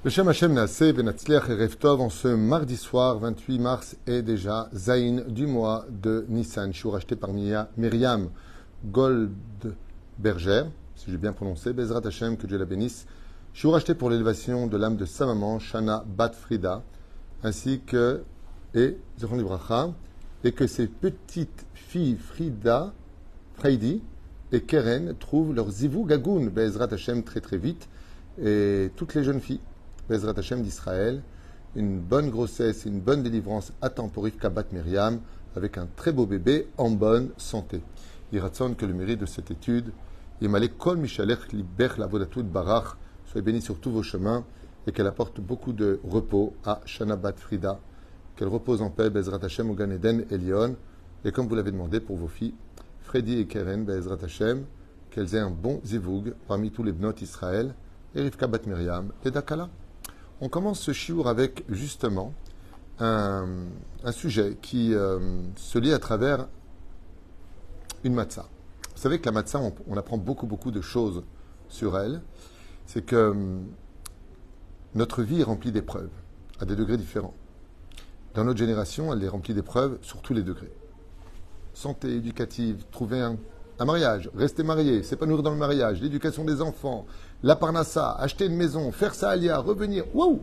Beshem Hashem Naaseh Benatzliach Erev Tov, en ce mardi soir, 28 mars, est déjà Zaïn du mois de Nissan. Je suis racheté par Myriam Goldberger, si j'ai bien prononcé, Bezrat Hashem, que Dieu la bénisse. Je suis racheté pour l'élévation de l'âme de sa maman, Shana Bat Frida, ainsi que, Zechon Libracha, et que ses petites filles Frida, Freidi et Keren trouvent leur zivou gagoun, Bezrat Hashem, très très vite, et toutes les jeunes filles. Bezrat Hashem d'Israël, une bonne grossesse et une bonne délivrance à temps pour Rivka Bat Miriam, avec un très beau bébé en bonne santé. Il ratsonne que le mérite de cette étude, Yemale Kol Mishalech Liber Lavodatud Barach, soyez bénis sur tous vos chemins et qu'elle apporte beaucoup de repos à Shana Bat Frida, qu'elle repose en paix, Bezrat Hashem, au Gan Eden Elion, et comme vous l'avez demandé pour vos filles, Freddy et Keren, Bezrat Hashem, qu'elles aient un bon zivoug parmi tous les bnot Israël, et Rivka Bat Miriam, et Dakala. On commence ce shiur avec justement un sujet qui se lie à travers une matzah. Vous savez que la matzah, on apprend beaucoup de choses sur elle. C'est que notre vie est remplie d'épreuves, à des degrés différents. Dans notre génération, elle est remplie d'épreuves sur tous les degrés. Santé, éducative, trouver un mariage, rester marié, s'épanouir dans le mariage, l'éducation des enfants, la parnassa, acheter une maison, faire sa alia, revenir. Waouh!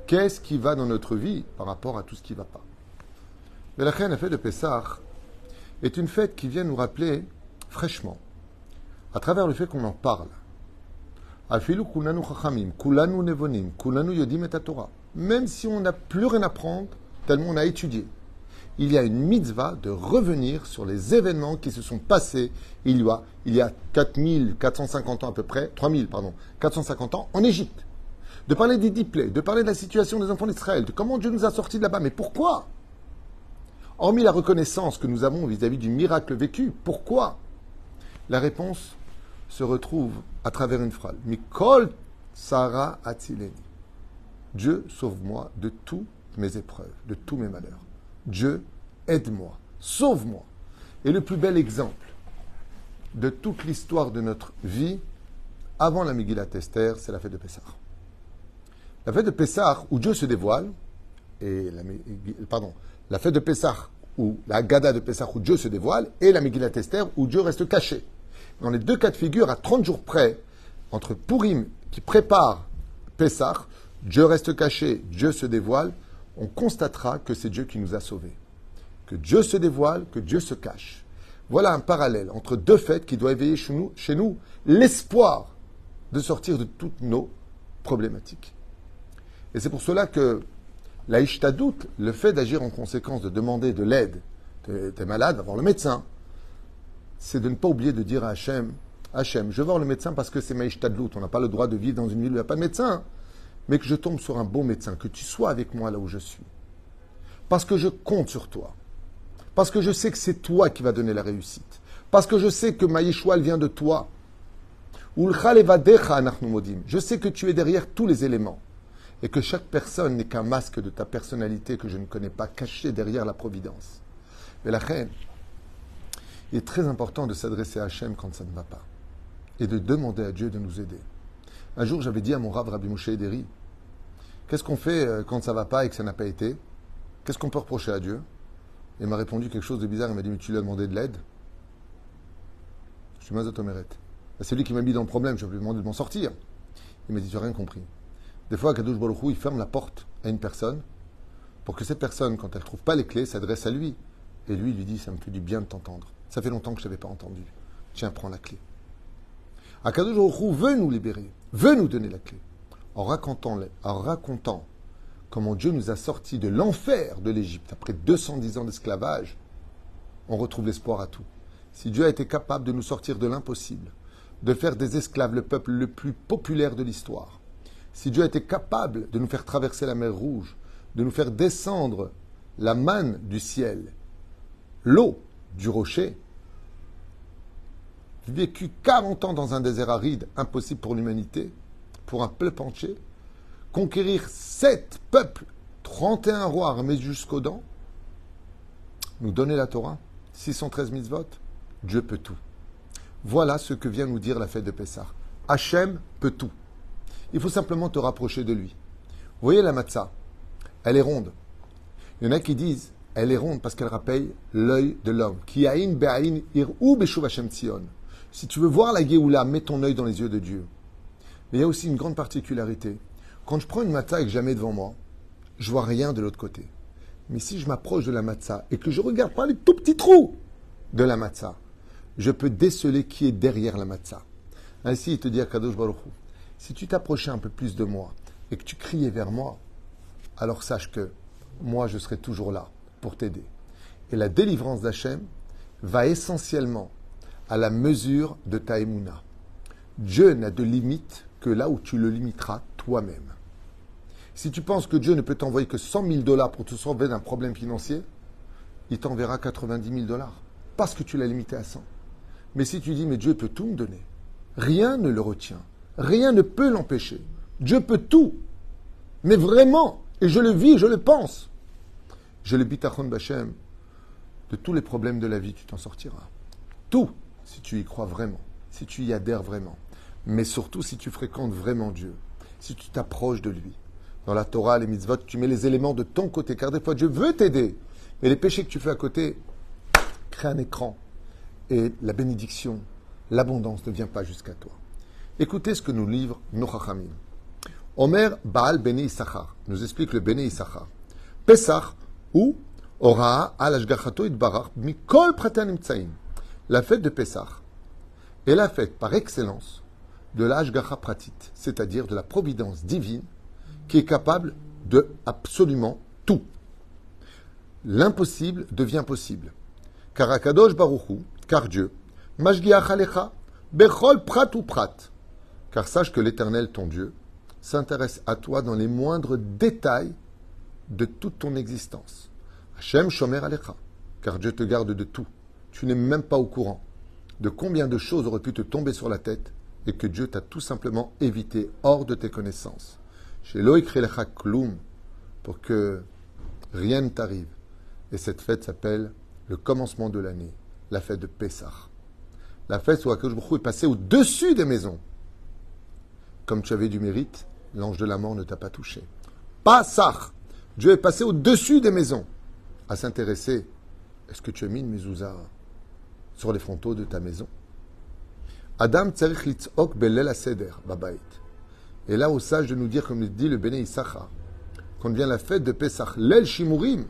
Qu'est-ce qui va dans notre vie par rapport à tout ce qui ne va pas? Mais la fête de Pessah est une fête qui vient nous rappeler fraîchement, à travers le fait qu'on en parle. Afilu kulanu chachamim, kulanu nevonim, kulanu yodim et Torah. Même si on n'a plus rien à prendre, tellement on a étudié. Il y a une mitzvah de revenir sur les événements qui se sont passés il y a 4450 ans à peu près, 450 ans en Égypte. De parler des diplés, de parler de la situation des enfants d'Israël, de comment Dieu nous a sortis de là-bas. Mais pourquoi? Hormis la reconnaissance que nous avons vis-à-vis du miracle vécu, pourquoi? La réponse se retrouve à travers une phrase. Mikol Sarah Atzileni. Dieu, sauve-moi de toutes mes épreuves, de tous mes malheurs. Dieu, aide-moi, sauve-moi. Et le plus bel exemple de toute l'histoire de notre vie, avant la Megillat Esther, c'est la fête de Pessah. La fête de Pessah où Dieu se dévoile, la fête de Pessah ou la Haggadah de Pessah où Dieu se dévoile, et la Megillat Esther où Dieu reste caché. Dans les deux cas de figure, à 30 jours près, entre Purim qui prépare Pessah, Dieu reste caché, Dieu se dévoile, on constatera que c'est Dieu qui nous a sauvés. Que Dieu se dévoile, que Dieu se cache. Voilà un parallèle entre deux fêtes qui doit éveiller chez nous l'espoir de sortir de toutes nos problématiques. Et c'est pour cela que la ishtadout, le fait d'agir en conséquence, de demander de l'aide, t'es malade, va voir le médecin, c'est de ne pas oublier de dire à Hachem, je vais voir le médecin parce que c'est ma ishtadout, on n'a pas le droit de vivre dans une ville où il n'y a pas de médecin, mais que je tombe sur un bon médecin, que tu sois avec moi là où je suis. Parce que je compte sur toi. Parce que je sais que c'est toi qui vas donner la réussite. Parce que je sais que ma Yeshua, elle vient de toi. Je sais que tu es derrière tous les éléments. Et que chaque personne n'est qu'un masque de ta personnalité que je ne connais pas, caché derrière la providence. Mais la reine, il est très important de s'adresser à Hachem quand ça ne va pas. Et de demander à Dieu de nous aider. Un jour, j'avais dit à mon Rav Rabbi Moshe Ederi, qu'est-ce qu'on fait quand ça ne va pas et que ça n'a pas été? Qu'est-ce qu'on peut reprocher à Dieu? Et il m'a répondu quelque chose de bizarre. Il m'a dit, mais tu lui as demandé de l'aide? Je suis mazotomeret. C'est lui qui m'a mis dans le problème, je lui ai demandé de m'en sortir. Il m'a dit, tu n'as rien compris. Des fois, Kadosh Baruch Hu, il ferme la porte à une personne pour que cette personne, quand elle ne trouve pas les clés, s'adresse à lui. Et lui, il lui dit, ça me fait du bien de t'entendre. Ça fait longtemps que je ne t'avais pas entendu. Tiens, prends la clé. Akadosh Baruch Hu veut nous libérer, veut nous donner la clé, en racontant comment Dieu nous a sortis de l'enfer de l'Égypte. Après 210 ans d'esclavage, on retrouve l'espoir à tout. Si Dieu a été capable de nous sortir de l'impossible, de faire des esclaves le peuple le plus populaire de l'histoire, si Dieu a été capable de nous faire traverser la mer Rouge, de nous faire descendre la manne du ciel, l'eau du rocher, vécu 40 ans dans un désert aride, impossible pour l'humanité, pour un peuple entier, conquérir 7 peuples, 31 rois armés jusqu'aux dents, nous donner la Torah, 613 mitzvot, Dieu peut tout. Voilà ce que vient nous dire la fête de Pessah. Hachem peut tout. Il faut simplement te rapprocher de lui. Vous voyez la matzah, elle est ronde. Il y en a qui disent, elle est ronde parce qu'elle rappelle l'œil de l'homme. Ki aïn be'aïn ir'u beshuv Hashem Tzion. Si tu veux voir la Géoula, mets ton œil dans les yeux de Dieu. Mais il y a aussi une grande particularité. Quand je prends une matzah et que je la mets devant moi, je vois rien de l'autre côté. Mais si je m'approche de la matzah et que je regarde par les tout petits trous de la matzah, je peux déceler qui est derrière la matzah. Ainsi, il te dit à Kadosh Baruch Hu, si tu t'approchais un peu plus de moi et que tu criais vers moi, alors sache que moi, je serai toujours là pour t'aider. Et la délivrance d'Hachem va essentiellement à la mesure de ta émouna. Dieu n'a de limite que là où tu le limiteras toi-même. Si tu penses que Dieu ne peut t'envoyer que 100 000 dollars pour te sauver d'un problème financier, il t'enverra 90 000 dollars parce que tu l'as limité à 100. Mais si tu dis, mais Dieu peut tout me donner, rien ne le retient, rien ne peut l'empêcher. Dieu peut tout, mais vraiment, et je le vis, je le pense. J'ai le bitachon b'Hashem, de tous les problèmes de la vie, tu t'en sortiras. Tout, si tu y crois vraiment, si tu y adhères vraiment, mais surtout si tu fréquentes vraiment Dieu, si tu t'approches de lui. Dans la Torah, les mitzvot, tu mets les éléments de ton côté, car des fois Dieu veut t'aider, mais les péchés que tu fais à côté, crée un écran, et la bénédiction, l'abondance ne vient pas jusqu'à toi. Écoutez ce que nous livre nos Chachamim. Omer Baal Bene Issachar nous explique le Bene Issachar. Pesach ou Ora al Ashgachato Itbarach Mikol Pratan Nimtsaim. La fête de Pesach est la fête par excellence de la Ashgacha Pratit, c'est-à-dire de la providence divine qui est capable de absolument tout. L'impossible devient possible. Car Akadosh Baruch Hu, car Dieu, Mashgiach Alecha, Bechol Prat ou Prat. Car sache que l'Éternel, ton Dieu, s'intéresse à toi dans les moindres détails de toute ton existence. Hashem Shomer Alecha, car Dieu te garde de tout. Tu n'es même pas au courant de combien de choses auraient pu te tomber sur la tête et que Dieu t'a tout simplement évité hors de tes connaissances. Chez Loïkrelecha Kloum, pour que rien ne t'arrive. Et cette fête s'appelle le commencement de l'année, la fête de Pessah. La fête où Akadosh Baruch Hu est passé au-dessus des maisons. Comme tu avais du mérite, l'ange de la mort ne t'a pas touché. Pessah, Dieu est passé au-dessus des maisons à s'intéresser. Est-ce que tu as mis une mezouza sur les frontaux de ta maison? Adam tzarich litzok belel aseder babayit. Et là, au sage de nous dire, comme le dit le Bene Issachar, quand vient la fête de Pessah, l'el shimurim,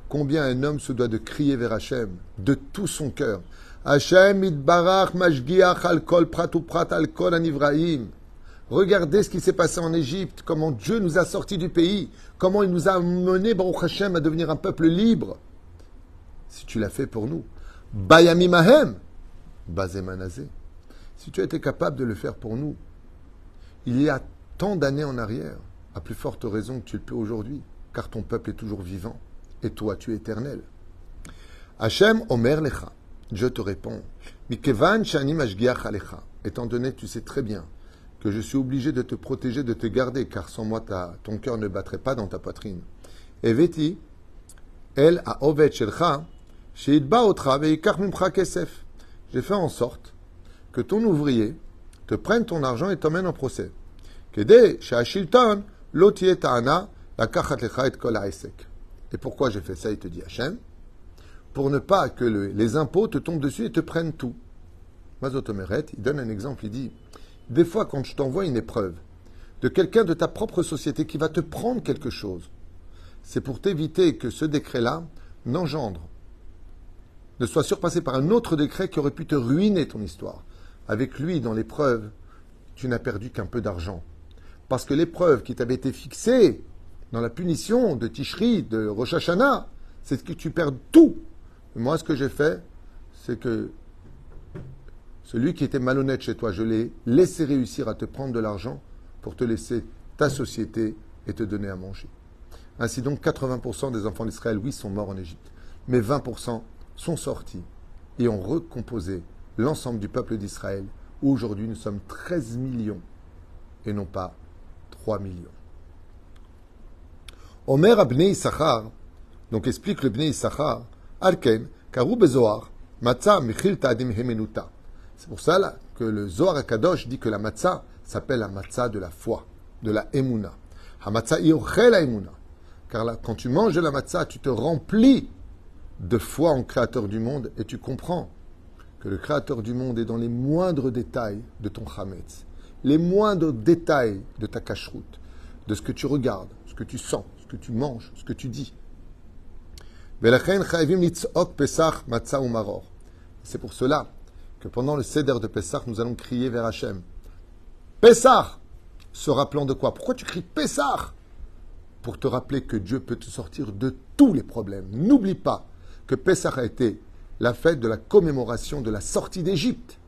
combien un homme se doit de crier vers Hachem de tout son cœur. Hachem itbarach mashgiach al kol prat u prat al kol anivraim. Regardez ce qui s'est passé en Égypte, comment Dieu nous a sortis du pays, comment il nous a menés, Baruch Hashem, à devenir un peuple libre. Si tu l'as fait pour nous, bayamim ahem, bazemanazé. Si tu as été capable de le faire pour nous, il y a tant d'années en arrière, à plus forte raison que tu le peux aujourd'hui, car ton peuple est toujours vivant, et toi tu es éternel. Hachem Omer Lecha, Dieu te répond, Mikevan Shani Mashgiach Alecha, étant donné, tu sais très bien, que je suis obligé de te protéger, de te garder, car sans moi ton cœur ne battrait pas dans ta poitrine. Eveti, El a Oved Shelcha, Sheidba Otra Veikach Mimcha Kesef. J'ai fait en sorte que ton ouvrier te prenne ton argent et t'emmène en procès. Kede Shashilton, Lotie Ta'ana, la Kachat Lecha et Kol Haesek. Et pourquoi j'ai fait ça, il te dit Hachem? Pour ne pas que les impôts te tombent dessus et te prennent tout. Mazotomeret, il donne un exemple, il dit, des fois quand je t'envoie une épreuve de quelqu'un de ta propre société qui va te prendre quelque chose, c'est pour t'éviter que ce décret-là n'engendre, ne soit surpassé par un autre décret qui aurait pu te ruiner ton histoire. Avec lui, dans l'épreuve, tu n'as perdu qu'un peu d'argent. Parce que l'épreuve qui t'avait été fixée dans la punition de Tishri, de Rosh Hashanah, c'est que tu perds tout. Moi, ce que j'ai fait, c'est que celui qui était malhonnête chez toi, je l'ai laissé réussir à te prendre de l'argent pour te laisser ta société et te donner à manger. Ainsi donc, 80% des enfants d'Israël, oui, sont morts en Égypte. Mais 20% sont sortis et ont recomposé l'ensemble du peuple d'Israël, où aujourd'hui nous sommes 13 millions et non pas 3 millions. Omer Abnei Issachar, donc explique le Bnei Issachar, Alken, Karou Bezoar, Matzah Michil Ta'adim Hemenuta. C'est pour ça là, que le Zohar HaKadosh dit que la matzah s'appelle la matzah de la foi. de la Emouna. Hamatza iochel Emouna. Car là, quand tu manges de la matzah, tu te remplis de foi en Créateur du monde et tu comprends que le Créateur du monde est dans les moindres détails de ton chametz, les moindres détails de ta cacheroute, de ce que tu regardes, ce que tu sens, ce que tu manges, ce que tu dis. C'est pour cela que pendant le Seder de Pessah, nous allons crier vers Hachem. Pessah, se rappelant de quoi? Pourquoi tu cries Pessah? Pour te rappeler que Dieu peut te sortir de tous les problèmes. N'oublie pas que Pessah a été la fête de la commémoration de la sortie d'Égypte,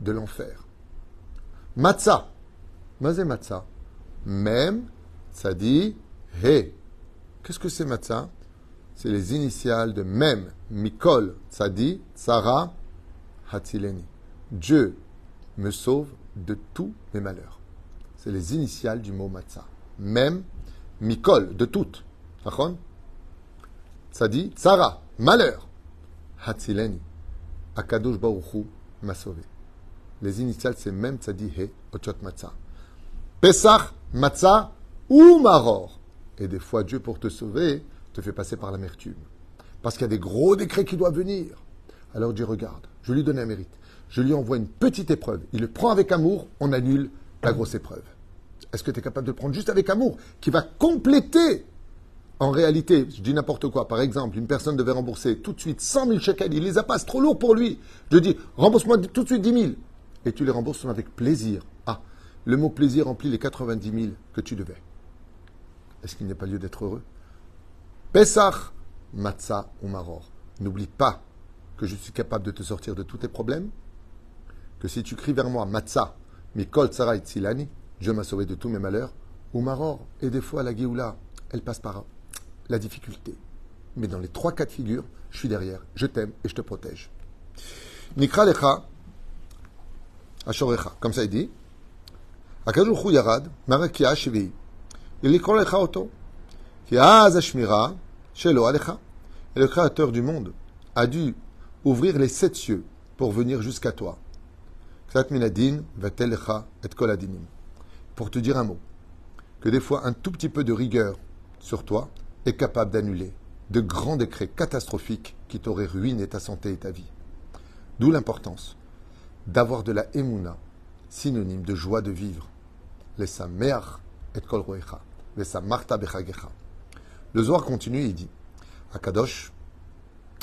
de l'enfer. Matzah. Mazé matzah. Même, ça dit He. Qu'est-ce que c'est matzah? C'est les initiales de Mem, Mikol, Tzadi, Tzara, Hatzileni. Dieu me sauve de tous mes malheurs. C'est les initiales du mot matzah. Mem, Mikol, de toutes. Tzadi, Tzara, malheur. Hatzileni. Akadosh Baruch Hu m'a sauvé. Les initiales, c'est Mem, Tzadi, He, Ochot Matzah. Pesach, Matzah ou Maror. Et des fois, Dieu, pour te sauver, te fait passer par l'amertume. Parce qu'il y a des gros décrets qui doivent venir. Alors Dieu regarde, je lui donne un mérite. Je lui envoie une petite épreuve. Il le prend avec amour, on annule la grosse épreuve. Est-ce que tu es capable de le prendre juste avec amour, qui va compléter, en réalité, je dis n'importe quoi. Par exemple, une personne devait rembourser tout de suite 100 000 shekels, il les a pas, c'est trop lourd pour lui. Je dis, rembourse-moi tout de suite 10 000. Et tu les rembourses avec plaisir. Ah, le mot plaisir remplit les 90 000 que tu devais. Est-ce qu'il n'y a pas lieu d'être heureux? Pesach, Matzah ou Maror. N'oublie pas que je suis capable de te sortir de tous tes problèmes, que si tu cries vers moi, Matzah, Mikol Tzara Itzilani, Dieu m'a sauvé de tous mes malheurs, ou Maror, et des fois la Géoula, elle passe par la difficulté. Mais dans les 3 cas de figure, je suis derrière, je t'aime et je te protège. Nikra Lecha, Ashorecha, comme ça il dit, Akadosh Hu Yarad, Marakia Shevei, il Likra Lecha Oto, Ki Az Ashmira, Shelo Alecha. Et le Créateur du monde a dû ouvrir les 7 cieux pour venir jusqu'à toi. Pour te dire un mot, que des fois un tout petit peu de rigueur sur toi est capable d'annuler de grands décrets catastrophiques qui t'auraient ruiné ta santé et ta vie. D'où l'importance d'avoir de la Emouna, synonyme de joie de vivre. Le Zohar continue et il dit Akadosh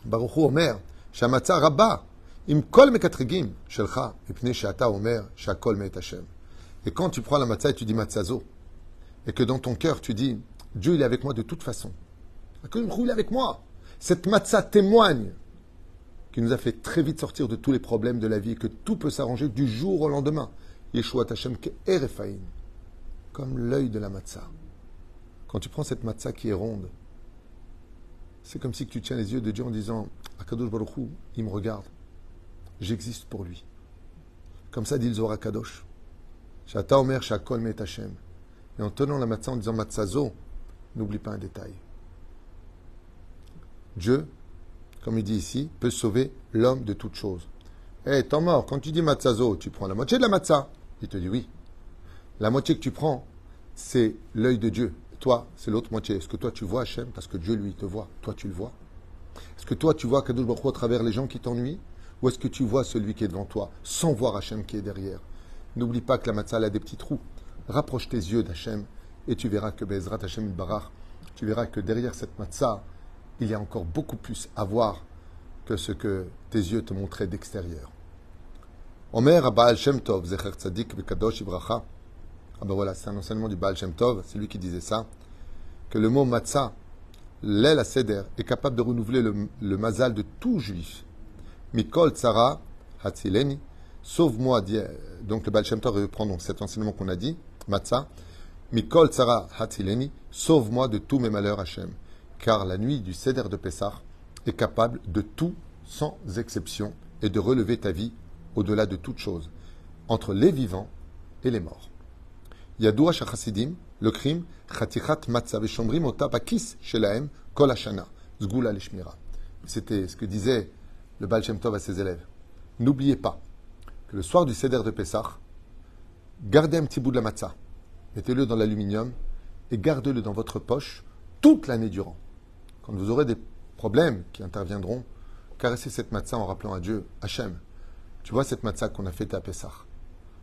Baruch Hu Omer Shamatza Rabba Im Kol Mekatrigim Shelcha Ipnei Sheata Omer Shakol Me'et Hashem. Et quand tu prends la matzah et tu dis matzazo, et que dans ton cœur tu dis Dieu il est avec moi de toute façon, Akadosh Baruch Hu il est avec moi. Cette matzah témoigne qu'il nous a fait très vite sortir de tous les problèmes de la vie et que tout peut s'arranger du jour au lendemain. Yeshuat Hashem Ke'erefaim, comme l'œil de la matzah. Quand tu prends cette matzah qui est ronde, c'est comme si tu tiens les yeux de Dieu en disant Akadosh Baruch Hu, il me regarde. J'existe pour lui. Comme ça dit le Zohar Kadosh. Shata Omer Shakol Me'et Hashem. Et en tenant la matzah en disant Matzazo, n'oublie pas un détail. Dieu, comme il dit ici, peut sauver l'homme de toute chose. Eh, temps mort, quand tu dis Matzazo, tu prends la moitié de la matzah. Il te dit oui. La moitié que tu prends, c'est l'œil de Dieu. Toi, c'est l'autre moitié. Est-ce que toi, tu vois Hachem? Parce que Dieu, lui, te voit. Toi, tu le vois. Est-ce que toi, tu vois Kadosh Baruch Hu à travers les gens qui t'ennuient? Ou est-ce que tu vois celui qui est devant toi, sans voir Hachem qui est derrière? N'oublie pas que la matzah a des petits trous. Rapproche tes yeux d'Hachem et tu verras que Bezrat Hachem Barach, tu verras que derrière cette matzah, il y a encore beaucoup plus à voir que ce que tes yeux te montraient d'extérieur. Omer Baal Shem Tov, Zecher Tzadik Bekadosh Ibracha. Ah ben voilà, c'est un enseignement du Baal Shem Tov, c'est lui qui disait ça, que le mot matzah, l'aile à Seder, est capable de renouveler le mazal de tout juif. Mikol Tzara Hatzileni, sauve-moi, donc le Baal Shem Tov reprend donc cet enseignement qu'on a dit, matzah, Mikol Tzara Hatzileni, sauve-moi de tous mes malheurs, Hachem, car la nuit du Seder de Pessah est capable de tout, sans exception, et de relever ta vie au-delà de toute chose, entre les vivants et les morts. Yadoua Shachasidim, le crime, Chatichat Matzah Veshomrim Ota Bakis Shelaem Kol Hashana, Zgula Lishmira. C'était ce que disait le Baal Shem Tov à ses élèves. N'oubliez pas que le soir du Seder de Pessah, gardez un petit bout de la matzah mettez-le dans l'aluminium et gardez-le dans votre poche toute l'année durant. Quand vous aurez des problèmes qui interviendront, caressez cette matzah en rappelant à Dieu, Hachem, tu vois cette matzah qu'on a fêtée à Pessah.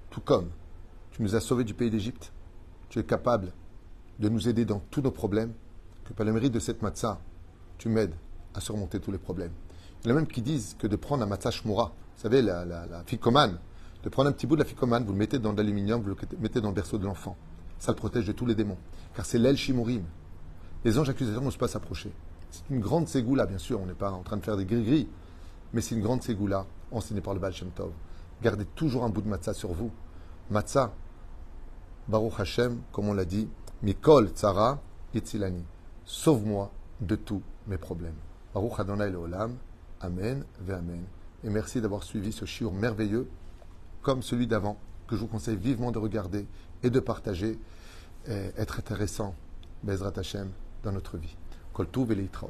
Tout comme tu nous as sauvés du pays d'Égypte, tu es capable de nous aider dans tous nos problèmes, que par le mérite de cette matzah, tu m'aides à surmonter tous les problèmes. Il y en a même qui disent que de prendre un matzah shmura, vous savez, la ficomane, de prendre un petit bout de la ficomane, vous le mettez dans de l'aluminium, vous le mettez dans le berceau de l'enfant. Ça le protège de tous les démons. Car c'est l'El Shimurim. Les anges accusateurs n'osent pas s'approcher. C'est une grande ségoula, bien sûr, on n'est pas en train de faire des gris-gris, mais c'est une grande ségoula enseignée par le Baal Shem Tov. Gardez toujours un bout de matzah sur vous. Matzah, Baruch Hashem, comme on l'a dit, Mikol Tzara Yitzilani. Sauve-moi de tous mes problèmes. Baruch Adonai Leolam. Amen ve Amen. Et merci d'avoir suivi ce shiur merveilleux, comme celui d'avant, que je vous conseille vivement de regarder et de partager, et être intéressant, Bezrat Hashem, dans notre vie. Kol Tuv et Leitraot.